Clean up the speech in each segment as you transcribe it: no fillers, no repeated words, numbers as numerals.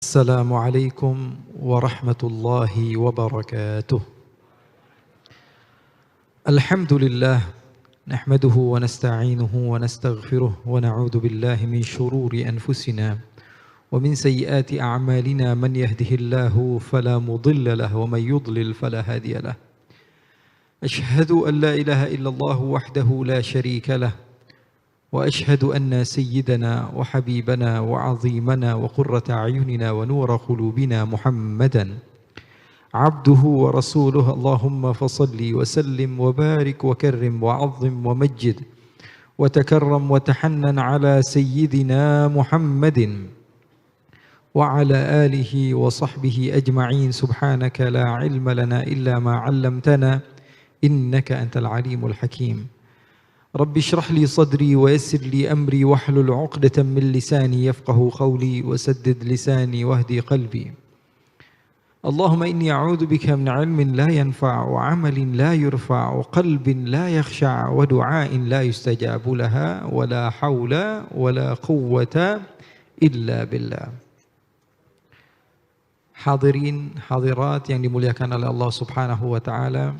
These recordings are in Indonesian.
السلام عليكم ورحمة الله وبركاته. الحمد لله نحمده ونستعينه ونستغفره ونعوذ بالله من شرور أنفسنا ومن سيئات أعمالنا. من يهده الله فلا مضل له ومن يضلل فلا هادي له. أشهد أن لا إله إلا الله وحده لا شريك له، وأشهد أن سيدنا وحبيبنا وعظيمنا وقرة أعيننا ونور قلوبنا محمدا عبده ورسوله. اللهم فصل وسلم وبارك وكرم وعظم ومجد وتكرم وتحنن على سيدنا محمد وعلى آله وصحبه أجمعين. سبحانك لا علم لنا إلا ما علمتنا إنك أنت العليم الحكيم. رب اشرح لي صدري ويسر لي أمري واحلل عقدة من لساني يفقه قولي وسدد لساني واهدي قلبي. اللهم إني أعوذ بك من علم لا ينفع وعمل لا يرفع وقلب لا يخشع ودعاء لا يستجاب لها ولا حول ولا قوة إلا بالله. Hadirin hadirat yang dimuliakan oleh Allah Subhanahu wa taala,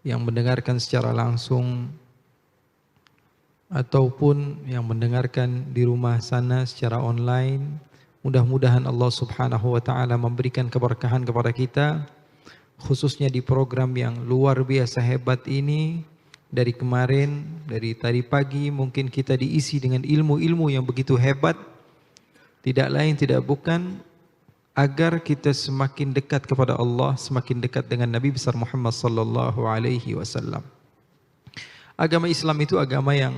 yang mendengarkan secara langsung ataupun yang mendengarkan di rumah sana secara online, mudah-mudahan Allah Subhanahu wa taala memberikan keberkahan kepada kita, khususnya di program yang luar biasa hebat ini. Dari kemarin, dari tadi pagi mungkin kita diisi dengan ilmu-ilmu yang begitu hebat, tidak lain tidak bukan agar kita semakin dekat kepada Allah, semakin dekat dengan Nabi besar Muhammad sallallahu alaihi wasallam. Agama Islam itu agama yang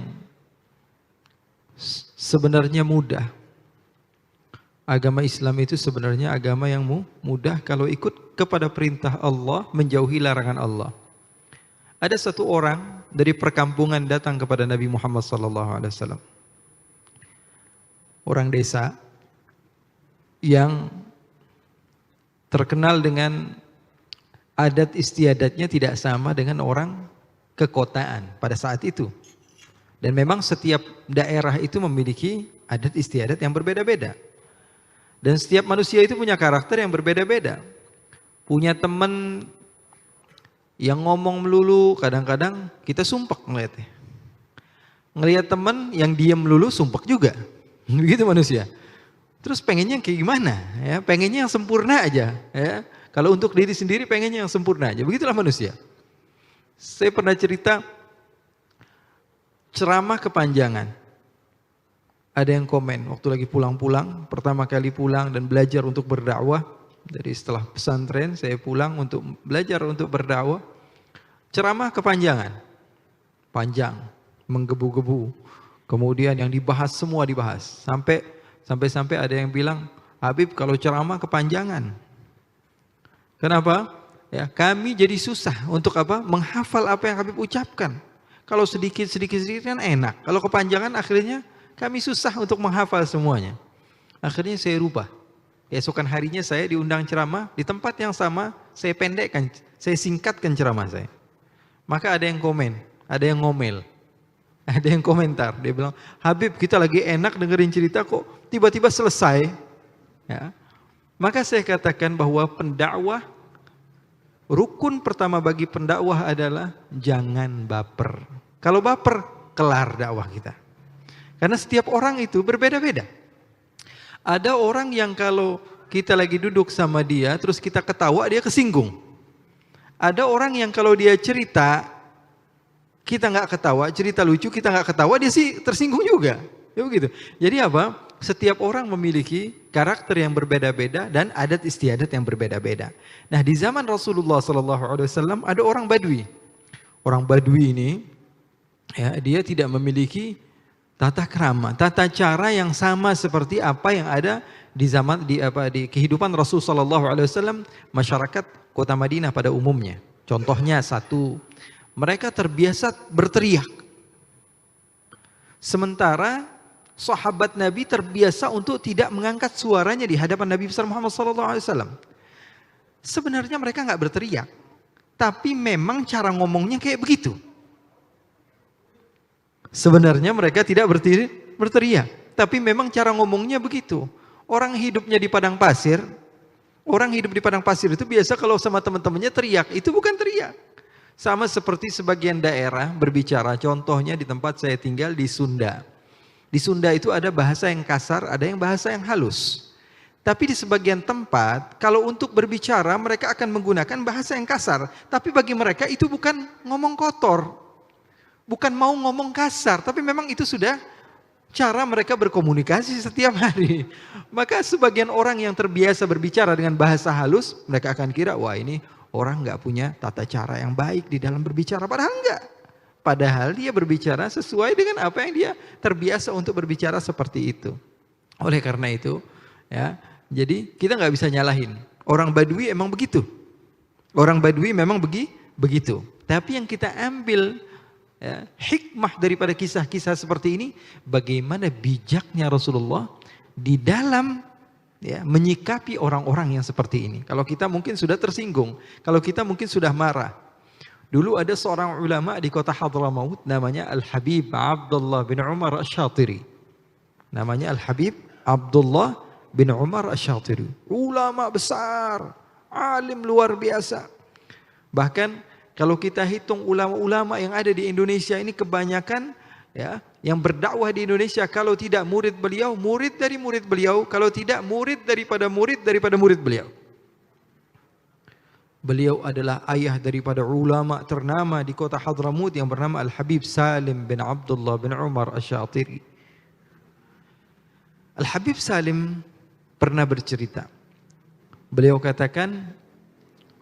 sebenarnya mudah. Agama Islam itu sebenarnya agama yang mudah kalau ikut kepada perintah Allah, menjauhi larangan Allah. Ada satu orang dari perkampungan datang kepada Nabi Muhammad SAW. Orang desa yang terkenal dengan adat istiadatnya tidak sama dengan orang kekotaan pada saat itu. Dan memang setiap daerah itu memiliki adat istiadat yang berbeda-beda. Dan setiap manusia itu punya karakter yang berbeda-beda. Punya teman yang ngomong melulu, kadang-kadang kita sumpek ngeliatnya. Ngeliat teman yang diam melulu, sumpek juga. Begitu manusia. Terus pengennya kayak gimana? Ya, pengennya yang sempurna aja. Ya. Kalau untuk diri sendiri pengennya yang sempurna aja. Begitulah manusia. Saya pernah cerita ceramah kepanjangan. Ada yang komen waktu lagi pulang-pulang, pertama kali pulang dan belajar untuk berdakwah. Dari setelah pesantren saya pulang untuk belajar untuk berdakwah. Ceramah kepanjangan. Panjang, menggebu-gebu. Kemudian yang dibahas semua dibahas. Sampai ada yang bilang, Habib kalau ceramah kepanjangan. Kenapa? Ya, kami jadi susah untuk apa? Menghafal apa yang Habib ucapkan. Kalau sedikit kan enak. Kalau kepanjangan akhirnya kami susah untuk menghafal semuanya. Akhirnya saya rubah. Esokan harinya saya diundang ceramah di tempat yang sama, saya pendekkan, saya singkatkan ceramah saya. Maka ada yang komen, ada yang ngomel, ada yang komentar. Dia bilang, Habib kita lagi enak dengerin cerita kok tiba-tiba selesai. Ya. Maka saya katakan bahwa pendakwah, rukun pertama bagi pendakwah adalah jangan baper. Kalau baper, kelar dakwah kita. Karena setiap orang itu berbeda-beda. Ada orang yang kalau kita lagi duduk sama dia, terus kita ketawa, dia kesinggung. Ada orang yang kalau dia cerita, kita nggak ketawa, cerita lucu, kita nggak ketawa, dia sih tersinggung juga. Ya begitu. Jadi apa? Setiap orang memiliki karakter yang berbeda-beda dan adat istiadat yang berbeda-beda. Nah, di zaman Rasulullah SAW ada orang Badui. Orang Badui ini, ya, dia tidak memiliki tata krama, tata cara yang sama seperti apa yang ada di zaman di kehidupan Rasulullah SAW, masyarakat kota Madinah pada umumnya. Contohnya satu, mereka terbiasa berteriak. Sementara sahabat Nabi terbiasa untuk tidak mengangkat suaranya di hadapan Nabi besar Muhammad SAW. Sebenarnya mereka nggak berteriak, tapi memang cara ngomongnya kayak begitu. Sebenarnya mereka tidak berteriak, tapi memang cara ngomongnya begitu. Orang hidupnya di padang pasir, orang hidup di padang pasir itu biasa kalau sama teman-temannya teriak, itu bukan teriak. Sama seperti sebagian daerah berbicara, contohnya di tempat saya tinggal di Sunda. Di Sunda itu ada bahasa yang kasar, ada yang bahasa yang halus. Tapi di sebagian tempat, kalau untuk berbicara mereka akan menggunakan bahasa yang kasar. Tapi bagi mereka itu bukan ngomong kotor. Bukan mau ngomong kasar, tapi memang itu sudah cara mereka berkomunikasi setiap hari. Maka sebagian orang yang terbiasa berbicara dengan bahasa halus, mereka akan kira, wah ini orang nggak punya tata cara yang baik di dalam berbicara. Padahal enggak. Padahal dia berbicara sesuai dengan apa yang dia terbiasa untuk berbicara seperti itu. Oleh karena itu, ya, jadi kita nggak bisa nyalahin. Orang Badui emang begitu. Orang Badui memang begitu. Tapi yang kita ambil ya, hikmah daripada kisah-kisah seperti ini, bagaimana bijaknya Rasulullah di dalam ya, menyikapi orang-orang yang seperti ini. Kalau kita mungkin sudah tersinggung, kalau kita mungkin sudah marah. Dulu ada seorang ulama di kota Hadramaut namanya Al-Habib Abdullah bin Umar Asy-Syatiri. Namanya Al-Habib Abdullah bin Umar Asy-Syatiri. Ulama besar, alim luar biasa. Bahkan kalau kita hitung ulama-ulama yang ada di Indonesia ini kebanyakan ya, yang berdakwah di Indonesia, kalau tidak murid beliau, murid dari murid beliau, kalau tidak murid daripada murid beliau. Beliau adalah ayah daripada ulama ternama di kota Hadramaut yang bernama Al-Habib Salim bin Abdullah bin Umar Asy-Syatiri. Al-Habib Salim pernah bercerita. Beliau katakan,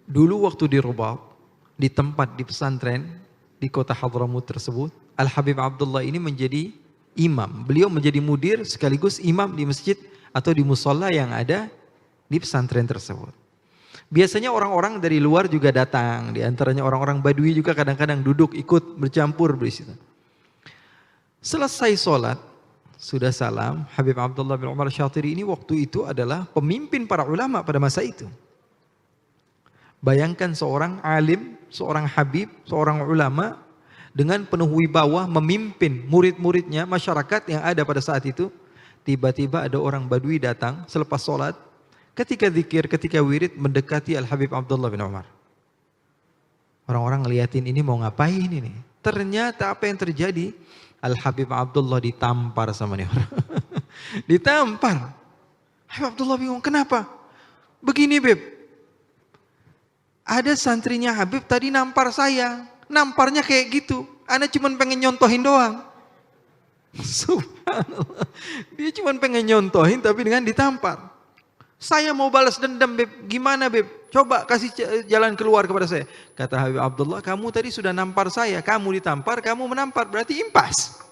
dulu waktu di Rubaut, di tempat di pesantren di kota Hadramaut tersebut, Al-Habib Abdullah ini menjadi imam. Beliau menjadi mudir sekaligus imam di masjid atau di musholla yang ada di pesantren tersebut. Biasanya orang-orang dari luar juga datang, di antaranya orang-orang Badui juga kadang-kadang duduk ikut bercampur di situ. Selesai sholat, sudah salam, Habib Abdullah bin Umar Asy-Syatiri ini waktu itu adalah pemimpin para ulama pada masa itu. Bayangkan seorang alim, seorang habib, seorang ulama dengan penuh wibawa memimpin murid-muridnya, masyarakat yang ada pada saat itu. Tiba-tiba ada orang Badui datang selepas sholat, ketika zikir, ketika wirid mendekati Al-Habib Abdullah bin Umar. Orang-orang ngeliatin ini mau ngapain ini. Ternyata apa yang terjadi? Al-Habib Abdullah ditampar sama nih orang. Ditampar. Habib Abdullah bingung, kenapa? Begini Beb, ada santrinya Habib tadi nampar saya. Namparnya kayak gitu. Ana cuma pengen nyontohin doang. Subhanallah. Dia cuma pengen nyontohin tapi dengan ditampar. Saya mau balas dendam Beb. Gimana Beb? Coba kasih jalan keluar kepada saya. Kata Habib Abdullah, kamu tadi sudah nampar saya. Kamu ditampar, kamu menampar. Berarti impas.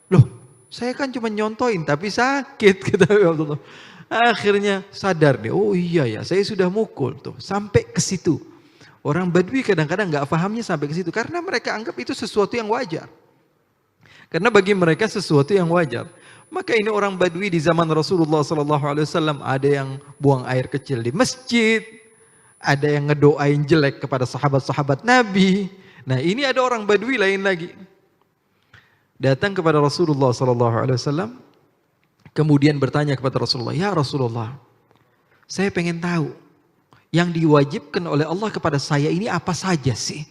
Loh, saya kan cuma nyontohin tapi sakit. Kata Habib Abdullah. Akhirnya sadar dia. Oh iya ya, saya sudah mukul. Tuh, sampai ke situ. Orang Badui kadang-kadang nggak pahamnya sampai ke situ. Karena mereka anggap itu sesuatu yang wajar. Karena bagi mereka sesuatu yang wajar. Maka ini orang Badui di zaman Rasulullah SAW, ada yang buang air kecil di masjid, ada yang ngedoain jelek kepada sahabat-sahabat Nabi. Nah ini ada orang Badui lain lagi. Datang kepada Rasulullah SAW, kemudian bertanya kepada Rasulullah, ya Rasulullah, saya pengen tahu, yang diwajibkan oleh Allah kepada saya ini apa saja sih?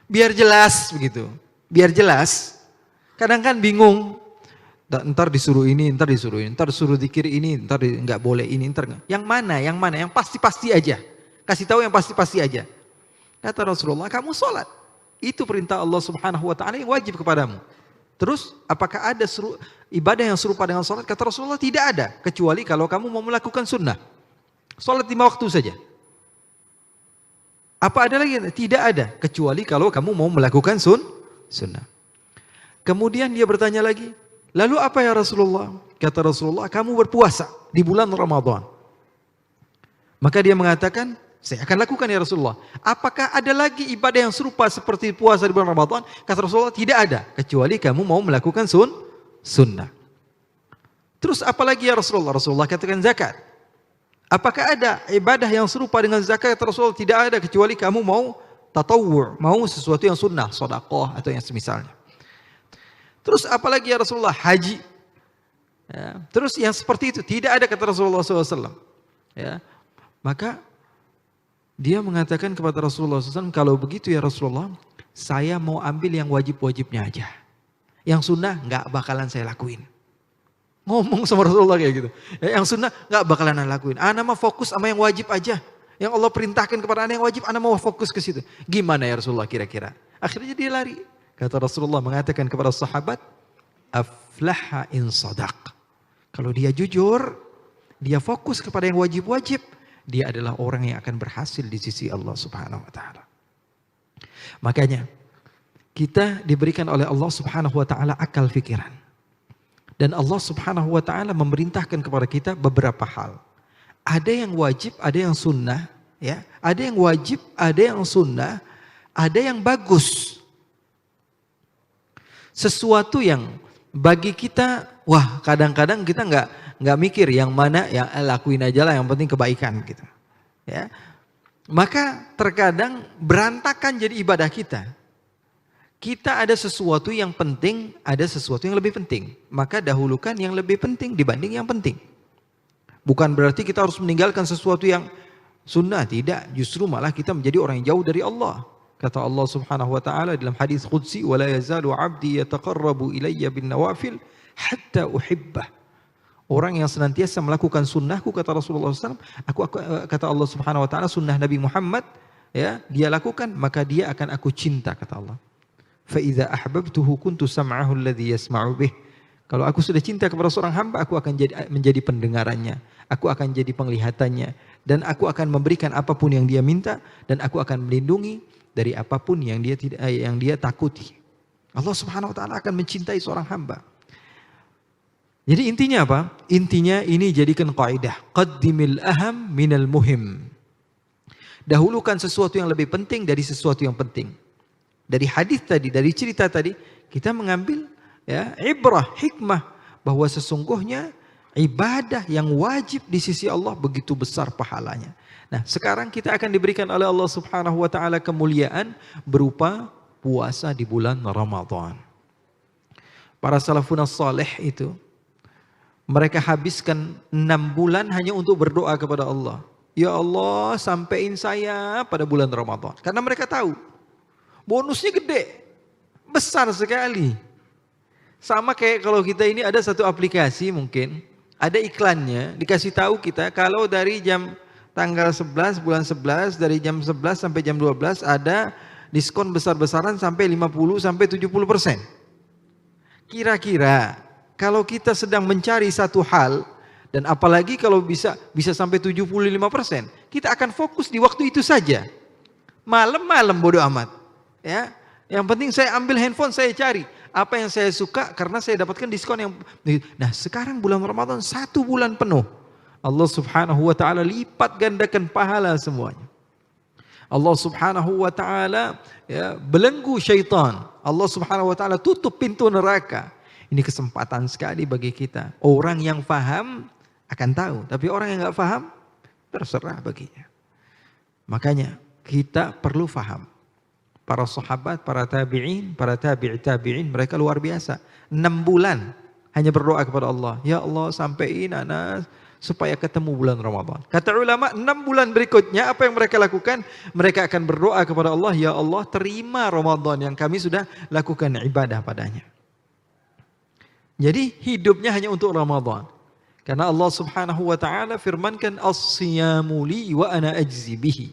Biar jelas begitu, biar jelas. Kadang kan bingung. Ntar disuruh ini, ntar disuruh ini, ntar disuruh zikir ini, ntar nggak boleh ini, ntar nggak. Yang mana, yang pasti-pasti aja. Kasih tahu yang pasti-pasti aja. Kata Rasulullah, kamu sholat. Itu perintah Allah Subhanahu Wa Taala yang wajib kepadamu. Terus, apakah ada ibadah yang serupa dengan sholat? Kata Rasulullah, tidak ada. Kecuali kalau kamu mau melakukan sunnah. Sholat 5 waktu saja. Apa ada lagi? Tidak ada. Kecuali kalau kamu mau melakukan sunnah. Kemudian dia bertanya lagi, lalu apa ya Rasulullah? Kata Rasulullah, kamu berpuasa di bulan Ramadan. Maka dia mengatakan, saya akan lakukan ya Rasulullah. Apakah ada lagi ibadah yang serupa seperti puasa di bulan Ramadan? Kata Rasulullah, tidak ada. Kecuali kamu mau melakukan sunnah. Terus apa lagi ya Rasulullah? Rasulullah katakan zakat. Apakah ada ibadah yang serupa dengan zakat? Kata Rasulullah, tidak ada. Kecuali kamu mau tatawwu', mau sesuatu yang sunnah, sedekah atau yang semisalnya. Terus apalagi ya Rasulullah? Haji. Ya. Terus yang seperti itu tidak ada kata Rasulullah SAW. Ya. Maka dia mengatakan kepada Rasulullah SAW, kalau begitu ya Rasulullah, saya mau ambil yang wajib-wajibnya aja. Yang sunnah nggak bakalan saya lakuin. Ngomong sama Rasulullah kayak gitu. Ya, yang sunnah nggak bakalan saya lakuin. Ana mau fokus sama yang wajib aja. Yang Allah perintahkan kepada ana yang wajib, ana mau fokus ke situ. Gimana ya Rasulullah kira-kira? Akhirnya dia lari. Kata Rasulullah mengatakan kepada sahabat, aflaha in sadaq. Kalau dia jujur, dia fokus kepada yang wajib-wajib, dia adalah orang yang akan berhasil di sisi Allah Subhanahu wa taala. Makanya kita diberikan oleh Allah Subhanahu wa taala akal pikiran. Dan Allah Subhanahu wa taala memerintahkan kepada kita beberapa hal. Ada yang wajib, ada yang sunnah, ya. Ada yang wajib, ada yang sunnah, ada yang bagus. Sesuatu yang bagi kita, wah kadang-kadang kita nggak mikir yang mana, yang lakuin aja lah, yang penting kebaikan gitu. Ya. Maka terkadang berantakan jadi ibadah kita. Kita ada sesuatu yang penting, ada sesuatu yang lebih penting. Maka dahulukan yang lebih penting dibanding yang penting. Bukan berarti kita harus meninggalkan sesuatu yang sunnah, tidak. Justru malah kita menjadi orang yang jauh dari Allah. Kata Allah Subhanahu wa taala dalam hadis qudsi, "Wa la yazalu 'abdi yataqarrabu ilayya bin nawafil hatta uhibbah." Orang yang senantiasa melakukan sunnahku, kata Rasulullah SAW, kata Allah Subhanahu wa taala, sunnah Nabi Muhammad, ya, dia lakukan, maka dia akan aku cinta, kata Allah. Fa idza ahbabtuhu kuntu sam'ahu alladhi yasma'u bih. Kalau aku sudah cinta kepada seorang hamba, aku akan menjadi pendengarannya, aku akan jadi penglihatannya, dan aku akan memberikan apapun yang dia minta, dan aku akan melindungi dari apapun yang dia takuti. Allah Subhanahu wa taala akan mencintai seorang hamba. Jadi intinya apa? Intinya ini jadikan kaidah, qaddimil aham minal muhim. Dahulukan sesuatu yang lebih penting dari sesuatu yang penting. Dari hadis tadi, dari cerita tadi, kita mengambil ya ibrah, hikmah bahwa sesungguhnya ibadah yang wajib di sisi Allah begitu besar pahalanya. Nah, sekarang kita akan diberikan oleh Allah Subhanahu wa taala kemuliaan berupa puasa di bulan Ramadan. Para salafun salih itu mereka habiskan 6 bulan hanya untuk berdoa kepada Allah. Ya Allah, sampaiin saya pada bulan Ramadan. Karena mereka tahu bonusnya gede, besar sekali. Sama kayak kalau kita ini ada satu aplikasi mungkin, ada iklannya, dikasih tahu kita kalau dari jam tanggal 11 bulan 11 dari jam 11 sampai jam 12 ada diskon besar-besaran sampai 50 sampai 70%. Kira-kira kalau kita sedang mencari satu hal dan apalagi kalau bisa sampai 75%, kita akan fokus di waktu itu saja. Malam-malam bodo amat. Ya, yang penting saya ambil handphone, saya cari apa yang saya suka karena saya dapatkan diskon yang. Nah, sekarang bulan Ramadan 1 bulan penuh. Allah Subhanahu wa taala lipat gandakan pahala semuanya. Allah Subhanahu wa taala ya belenggu syaitan. Allah Subhanahu wa taala tutup pintu neraka. Ini kesempatan sekali bagi kita. Orang yang faham akan tahu, tapi orang yang enggak faham terserah baginya. Makanya kita perlu faham. Para sahabat, para tabi'in, para tabi'in, mereka luar biasa. 6 bulan hanya berdoa kepada Allah. Ya Allah, sampaiin ana supaya ketemu bulan Ramadan. Kata ulama, 6 bulan berikutnya apa yang mereka lakukan? Mereka akan berdoa kepada Allah, ya Allah, terima Ramadan yang kami sudah lakukan ibadah padanya. Jadi hidupnya hanya untuk Ramadan. Karena Allah Subhanahu wa taala firmankan, as-siyamu li wa ana ajzi bihi.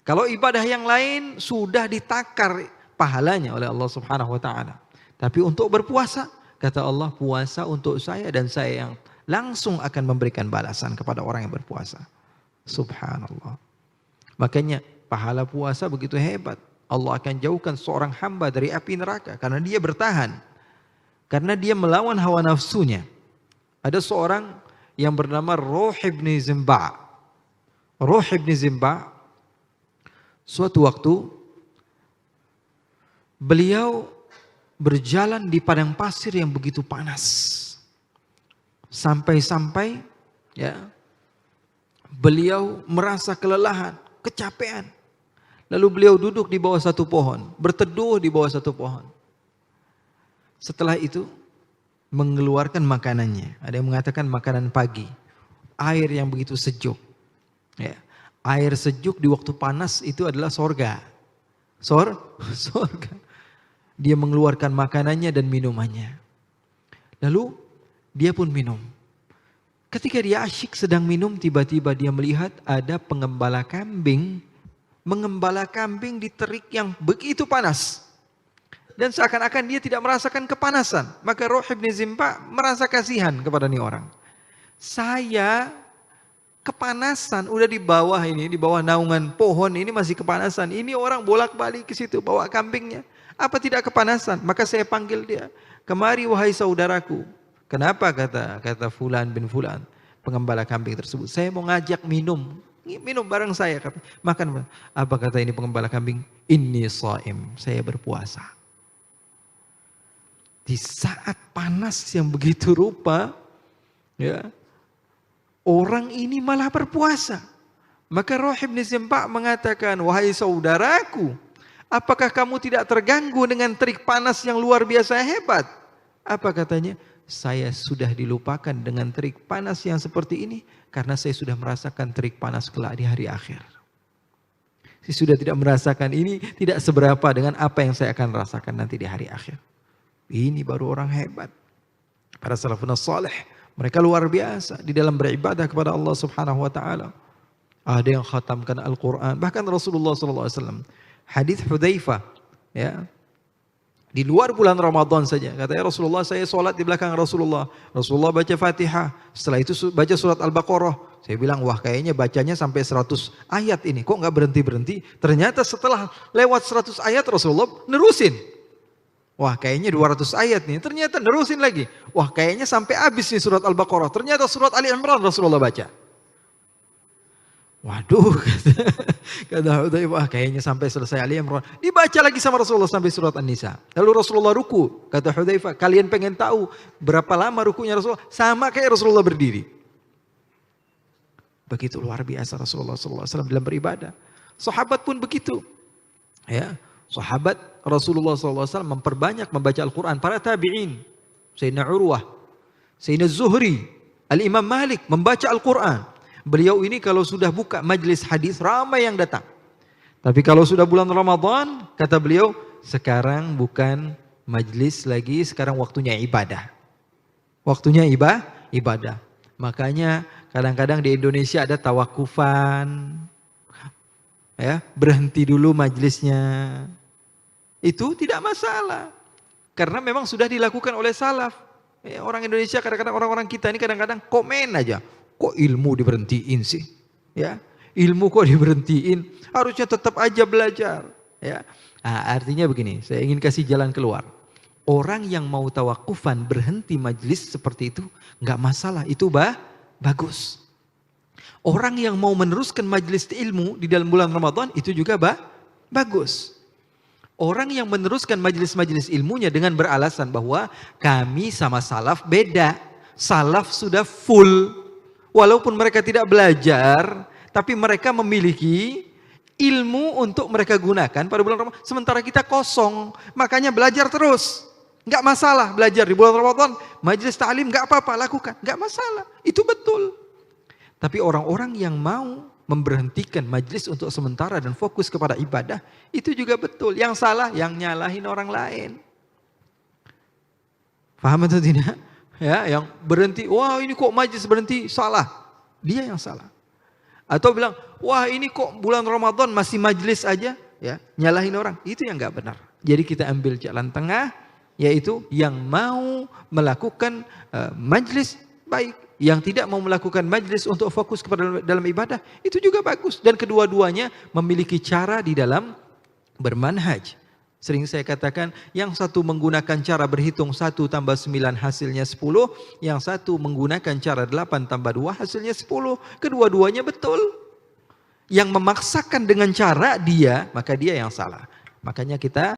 Kalau ibadah yang lain sudah ditakar pahalanya oleh Allah Subhanahu wa taala. Tapi untuk berpuasa, kata Allah, puasa untuk saya dan saya yang langsung akan memberikan balasan kepada orang yang berpuasa. Subhanallah. Makanya pahala puasa begitu hebat. Allah akan jauhkan seorang hamba dari api neraka karena dia bertahan. Karena dia melawan hawa nafsunya. Ada seorang yang bernama Ruh ibn Zimba'. Ruh ibn Zimba' suatu waktu beliau berjalan di padang pasir yang begitu panas. Sampai-sampai ya beliau merasa kelelahan, kecapean. Lalu beliau duduk di bawah satu pohon, berteduh di bawah satu pohon. Setelah itu mengeluarkan makanannya. Ada yang mengatakan makanan pagi. Air yang begitu sejuk. Ya. Air sejuk di waktu panas itu adalah sorga. Sorga. Dia mengeluarkan makanannya dan minumannya. Lalu dia pun minum. Ketika dia asyik sedang minum, tiba-tiba dia melihat ada pengembala kambing mengembala kambing di terik yang begitu panas. Dan seakan-akan dia tidak merasakan kepanasan. Maka Ruh Ibn Zimba merasa kasihan kepada ini orang. Saya kepanasan, udah di bawah ini, di bawah naungan pohon ini masih kepanasan. Ini orang bolak-balik ke situ bawa kambingnya. Apa tidak kepanasan? Maka saya panggil dia. Kemari wahai saudaraku. Kenapa kata Fulan bin Fulan, pengembala kambing tersebut? Saya mau ngajak minum bareng saya. Makan. Apa kata ini pengembala kambing? Inni shaim, saya berpuasa. Di saat panas yang begitu rupa, ya, orang ini malah berpuasa. Maka Ruh Ibn Zimba mengatakan, wahai saudaraku, apakah kamu tidak terganggu dengan terik panas yang luar biasa hebat? Apa katanya? Saya sudah dilupakan dengan terik panas yang seperti ini karena saya sudah merasakan terik panas kelak di hari akhir. Saya sudah tidak merasakan ini, tidak seberapa dengan apa yang saya akan rasakan nanti di hari akhir. Ini baru orang hebat. Para salafun salih, mereka luar biasa di dalam beribadah kepada Allah Subhanahu wa taala. Ada yang khatamkan Al-Qur'an, bahkan Rasulullah sallallahu alaihi wasallam. Hadis Hudzaifah, ya. Di luar bulan Ramadan saja. Katanya Rasulullah, saya sholat di belakang Rasulullah. Rasulullah baca Fatihah. Setelah itu baca surat Al-Baqarah. Saya bilang, wah kayaknya bacanya sampai 100 ayat ini. Kok nggak berhenti-berhenti? Ternyata setelah lewat 100 ayat Rasulullah nerusin. Wah kayaknya 200 ayat nih. Ternyata nerusin lagi. Wah kayaknya sampai habis nih surat Al-Baqarah. Ternyata surat Ali Imran Rasulullah baca. Waduh, kata Hudzaifah, kayaknya sampai selesai Ali Imran. Dibaca lagi sama Rasulullah sampai surat An-Nisa. Lalu Rasulullah ruku. Kata Hudzaifah, kalian pengen tahu berapa lama rukunya Rasulullah? Sama kayak Rasulullah berdiri. Begitu luar biasa Rasulullah SAW dalam beribadah. Sahabat pun begitu. Ya, sahabat Rasulullah SAW memperbanyak membaca Al-Quran. Para tabi'in, Sayyidina Urwah, Sayyidina Zuhri, Al-Imam Malik membaca Al-Quran. Beliau ini kalau sudah buka majlis hadis ramai yang datang. Tapi kalau sudah bulan Ramadan, kata beliau, sekarang bukan majlis lagi, sekarang waktunya ibadah. Waktunya ibadah. Makanya kadang-kadang di Indonesia ada tawakufan. Ya, berhenti dulu majlisnya. Itu tidak masalah. Karena memang sudah dilakukan oleh salaf. Ya, orang Indonesia kadang-kadang orang-orang kita ini kadang-kadang komen aja. Kok ilmu diberhentiin sih? Ya, ilmu kok diberhentiin? Harusnya tetap aja belajar. Ya, nah, artinya begini. Saya ingin kasih jalan keluar. Orang yang mau tawakufan berhenti majlis seperti itu nggak masalah. Itu bagus. Orang yang mau meneruskan majlis ilmu di dalam bulan Ramadan itu juga bagus. Orang yang meneruskan majlis-majlis ilmunya dengan beralasan bahwa kami sama salaf beda. Salaf sudah full. Walaupun mereka tidak belajar, tapi mereka memiliki ilmu untuk mereka gunakan pada bulan Ramadan. Sementara kita kosong, makanya belajar terus. Enggak masalah belajar di bulan Ramadan, majelis ta'lim enggak apa-apa lakukan, enggak masalah. Itu betul. Tapi orang-orang yang mau memberhentikan majelis untuk sementara dan fokus kepada ibadah, itu juga betul. Yang salah yang nyalahin orang lain. Paham atau tidak? Ya, yang berhenti, wah ini kok majlis berhenti, salah. Dia yang salah. Atau bilang, wah ini kok bulan Ramadan masih majlis aja, ya, nyalahin orang. Itu yang enggak benar. Jadi kita ambil jalan tengah, yaitu yang mau melakukan majlis baik, yang tidak mau melakukan majlis untuk fokus kepada dalam ibadah, itu juga bagus. Dan kedua-duanya memiliki cara di dalam bermanhaj. Sering saya katakan, yang satu menggunakan cara berhitung 1 tambah 9 hasilnya 10, yang satu menggunakan cara 8 tambah 2 hasilnya 10. Kedua-duanya betul. Yang memaksakan dengan cara dia, maka dia yang salah. Makanya kita